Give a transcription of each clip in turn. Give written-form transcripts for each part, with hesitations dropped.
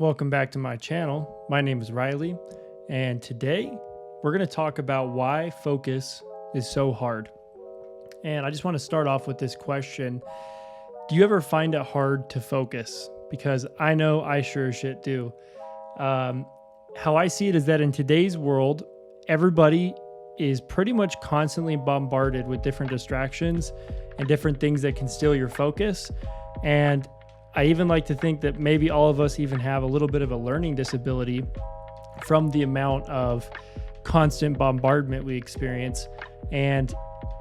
Welcome back to my channel. My name is Riley, and today we're going to talk about why focus is so hard. And I just want to start off with this question. Do you ever find it hard to focus? Because I know I sure as shit do. How I see it is that in today's world, everybody is pretty much constantly bombarded with different distractions and different things that can steal your focus. And I even like to think that maybe all of us even have a little bit of a learning disability from the amount of constant bombardment we experience. And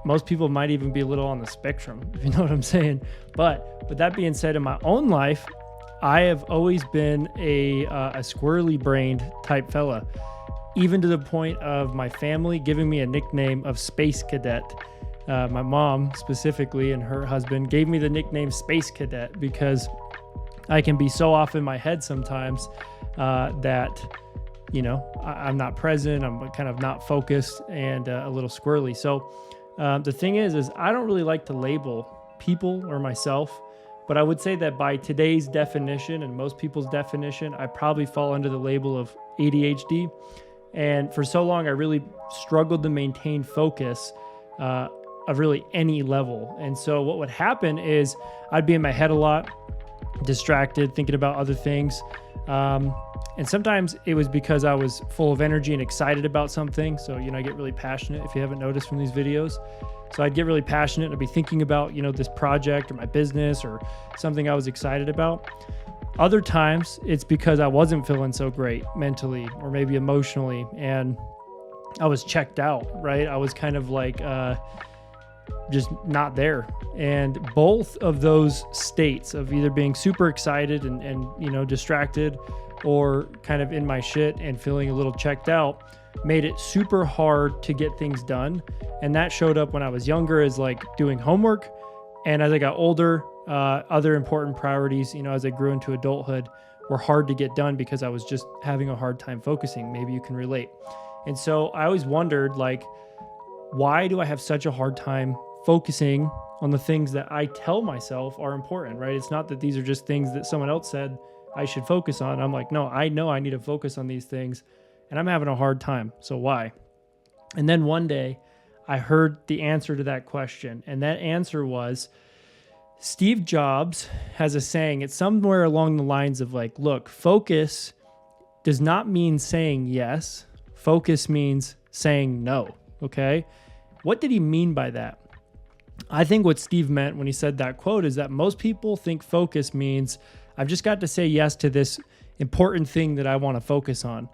most people might even be a little on the spectrum, if you know what I'm saying. But with that being said, in my own life, I have always been a squirrely brained type fella, even to the point of my family giving me a nickname of Space Cadet. My mom specifically and her husband gave me the nickname Space Cadet because I can be so off in my head sometimes that, I'm not present, I'm kind of not focused and a little squirrely. So the thing is I don't really like to label people or myself, but I would say that by today's definition and most people's definition, I probably fall under the label of ADHD. And for so long, I really struggled to maintain focus of really any level. And so what would happen is I'd be in my head a lot, distracted, thinking about other things. And sometimes it was because I was full of energy and excited about something. So, I get really passionate, if you haven't noticed from these videos. So I'd get really passionate and I'd be thinking about, this project or my business or something I was excited about. Other times it's because I wasn't feeling so great mentally or maybe emotionally, and I was checked out, right? I was kind of like, just not there. And both of those states of either being super excited and distracted or kind of in my shit and feeling a little checked out made it super hard to get things done. And that showed up when I was younger as like doing homework. And as I got older, other important priorities, as I grew into adulthood, were hard to get done because I was just having a hard time focusing. Maybe you can relate. And so I always wondered, why do I have such a hard time focusing on the things that I tell myself are important, right? It's not that these are just things that someone else said I should focus on. I'm like, no, I know I need to focus on these things and I'm having a hard time. So why? And then one day I heard the answer to that question. And that answer was Steve Jobs has a saying. It's somewhere along the lines of look, focus does not mean saying yes. Focus means saying no. Okay. What did he mean by that? I think what Steve meant when he said that quote is that most people think focus means I've just got to say yes to this important thing that I want to focus on.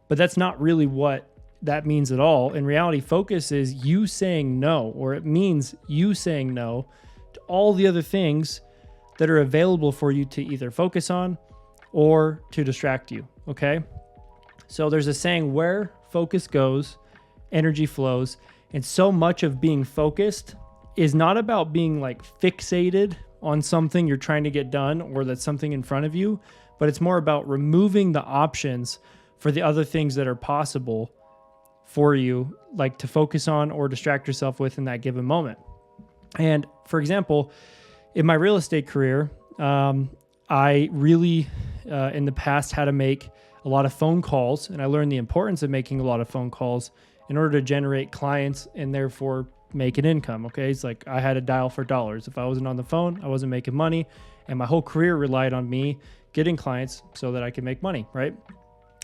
But that's not really what that means at all. In reality, focus is you saying no, or it means you saying no to all the other things that are available for you to either focus on or to distract you. Okay. So there's a saying, where focus goes, energy flows. And so much of being focused is not about being fixated on something you're trying to get done or that's something in front of you, but it's more about removing the options for the other things that are possible for you, to focus on or distract yourself with in that given moment. And for example, in my real estate career, I really, in the past, had to make a lot of phone calls, and I learned the importance of making a lot of phone calls in order to generate clients and therefore make an income. Okay. It's like I had to dial for dollars. If I wasn't on the phone, I wasn't making money. And my whole career relied on me getting clients so that I could make money. Right.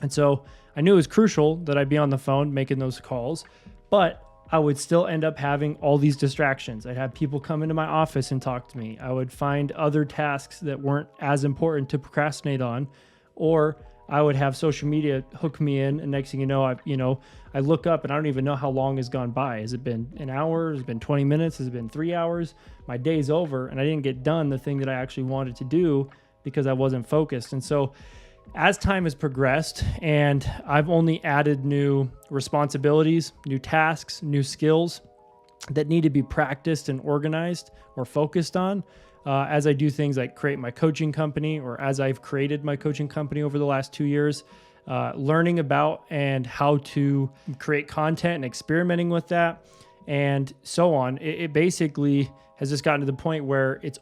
And so I knew it was crucial that I'd be on the phone making those calls, but I would still end up having all these distractions. I'd have people come into my office and talk to me. I would find other tasks that weren't as important to procrastinate on, or I would have social media hook me in, and next thing you know, I look up and I don't even know how long has gone by. Has it been an hour? Has it been 20 minutes? Has it been 3 hours? My day's over and I didn't get done the thing that I actually wanted to do because I wasn't focused. And so as time has progressed and I've only added new responsibilities, new tasks, new skills that need to be practiced and organized or focused on, as I do things like create my coaching company, or as I've created my coaching company over the last 2 years, learning about and how to create content and experimenting with that and so on. It basically has just gotten to the point where it's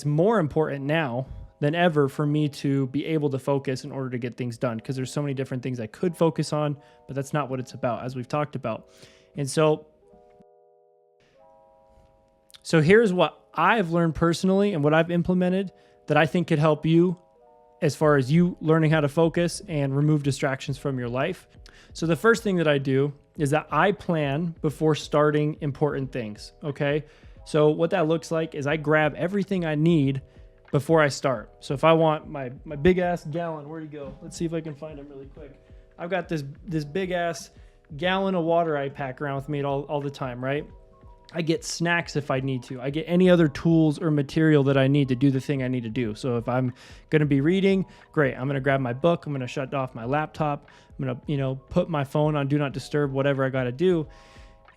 more important now than ever for me to be able to focus in order to get things done, because there's so many different things I could focus on, but that's not what it's about, as we've talked about. And so here's what I've learned personally and what I've implemented that I think could help you as far as you learning how to focus and remove distractions from your life. So the first thing that I do is that I plan before starting important things, okay? So what that looks like is I grab everything I need before I start. So if I want my big ass gallon, where'd he go? Let's see if I can find him really quick. I've got this big ass gallon of water I pack around with me all the time, right? I get snacks if I need to. I get any other tools or material that I need to do the thing I need to do. So if I'm going to be reading, great. I'm going to grab my book. I'm going to shut off my laptop. I'm going to, put my phone on do not disturb, whatever I got to do.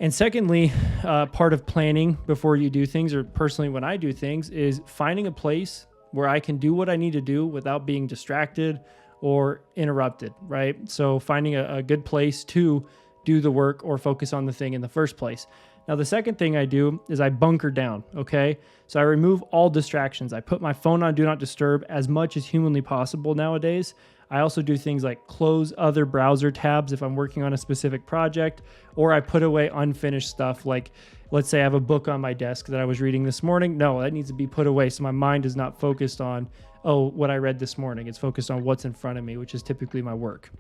And secondly, part of planning before you do things, or personally when I do things, is finding a place where I can do what I need to do without being distracted or interrupted, right? So finding a good place to do the work or focus on the thing in the first place. Now, the second thing I do is I bunker down, okay? So I remove all distractions. I put my phone on do not disturb as much as humanly possible nowadays. I also do things like close other browser tabs if I'm working on a specific project, or I put away unfinished stuff. Like, let's say I have a book on my desk that I was reading this morning. No, that needs to be put away so my mind is not focused on, what I read this morning. It's focused on what's in front of me, which is typically my work.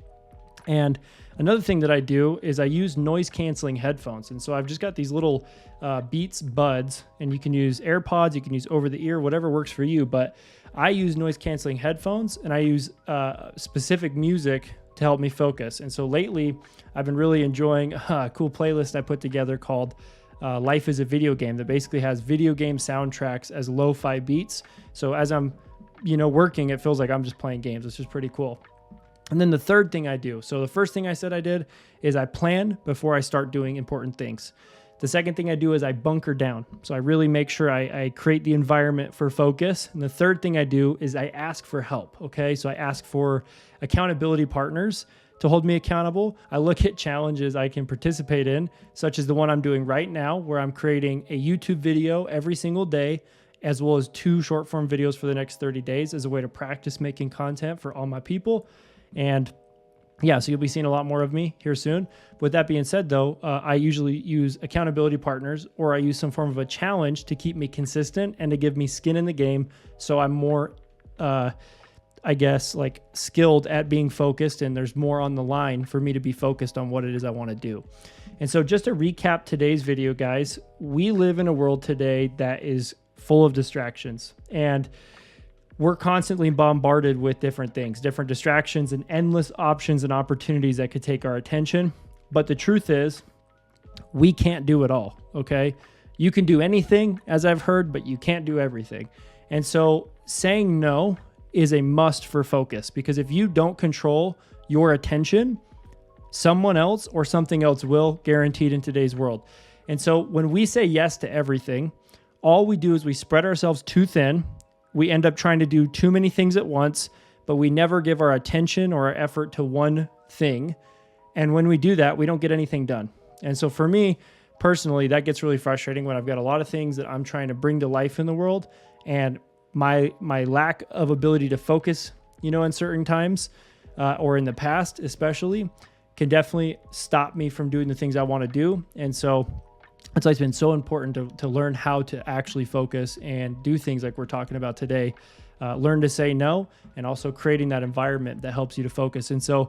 And another thing that I do is I use noise canceling headphones. And so I've just got these little Beats Buds, and you can use AirPods, you can use over the ear, whatever works for you. But I use noise canceling headphones, and I use specific music to help me focus. And so lately I've been really enjoying a cool playlist I put together called Life is a Video Game, that basically has video game soundtracks as lo-fi beats. So as I'm, working, it feels like I'm just playing games, which is pretty cool. And then the third thing I do, so the first thing I said I did is I plan before I start doing important things. The second thing I do is I bunker down. So I really make sure I create the environment for focus. And the third thing I do is I ask for help, okay? So I ask for accountability partners to hold me accountable. I look at challenges I can participate in, such as the one I'm doing right now, where I'm creating a YouTube video every single day, as well as 2 short form videos for the next 30 days as a way to practice making content for all my people. And yeah, so you'll be seeing a lot more of me here soon. With that being said, though, I usually use accountability partners, or I use some form of a challenge to keep me consistent and to give me skin in the game. So I'm more, skilled at being focused, and there's more on the line for me to be focused on what it is I want to do. And so just to recap today's video, guys, we live in a world today that is full of distractions, and we're constantly bombarded with different things, different distractions, and endless options and opportunities that could take our attention. But the truth is, we can't do it all, okay? You can do anything, as I've heard, but you can't do everything. And so saying no is a must for focus, because if you don't control your attention, someone else or something else will, guaranteed in today's world. And so when we say yes to everything, all we do is we spread ourselves too thin. We end up trying to do too many things at once, but we never give our attention or our effort to one thing. And when we do that, we don't get anything done. And so for me personally, that gets really frustrating when I've got a lot of things that I'm trying to bring to life in the world, and my lack of ability to focus, in certain times or in the past especially, can definitely stop me from doing the things I want to do. And so that's why it's been so important to learn how to actually focus and do things like we're talking about today. Learn to say no, and also creating that environment that helps you to focus. And so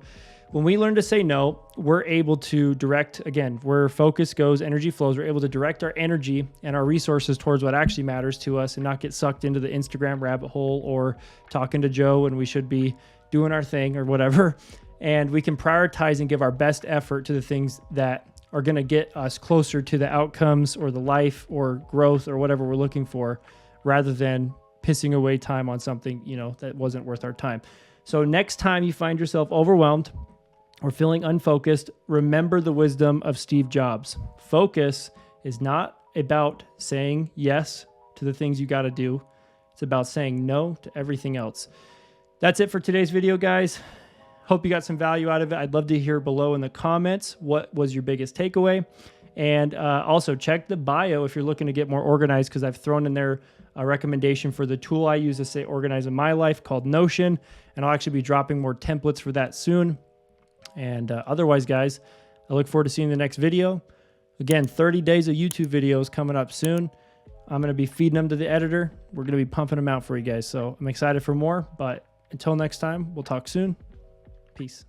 when we learn to say no, we're able to direct, again, where focus goes, energy flows. We're able to direct our energy and our resources towards what actually matters to us, and not get sucked into the Instagram rabbit hole or talking to Joe when we should be doing our thing or whatever. And we can prioritize and give our best effort to the things that are going to get us closer to the outcomes or the life or growth or whatever we're looking for, rather than pissing away time on something, that wasn't worth our time. So next time you find yourself overwhelmed or feeling unfocused, remember the wisdom of Steve Jobs. Focus is not about saying yes to the things you got to do. It's about saying no to everything else. That's it for today's video, guys. Hope you got some value out of it. I'd love to hear below in the comments what was your biggest takeaway. And also check the bio if you're looking to get more organized, because I've thrown in there a recommendation for the tool I use to stay organized in my life called Notion. And I'll actually be dropping more templates for that soon. And otherwise, guys, I look forward to seeing the next video. Again, 30 days of YouTube videos coming up soon. I'm going to be feeding them to the editor. We're going to be pumping them out for you guys. So I'm excited for more. But until next time, we'll talk soon. Peace.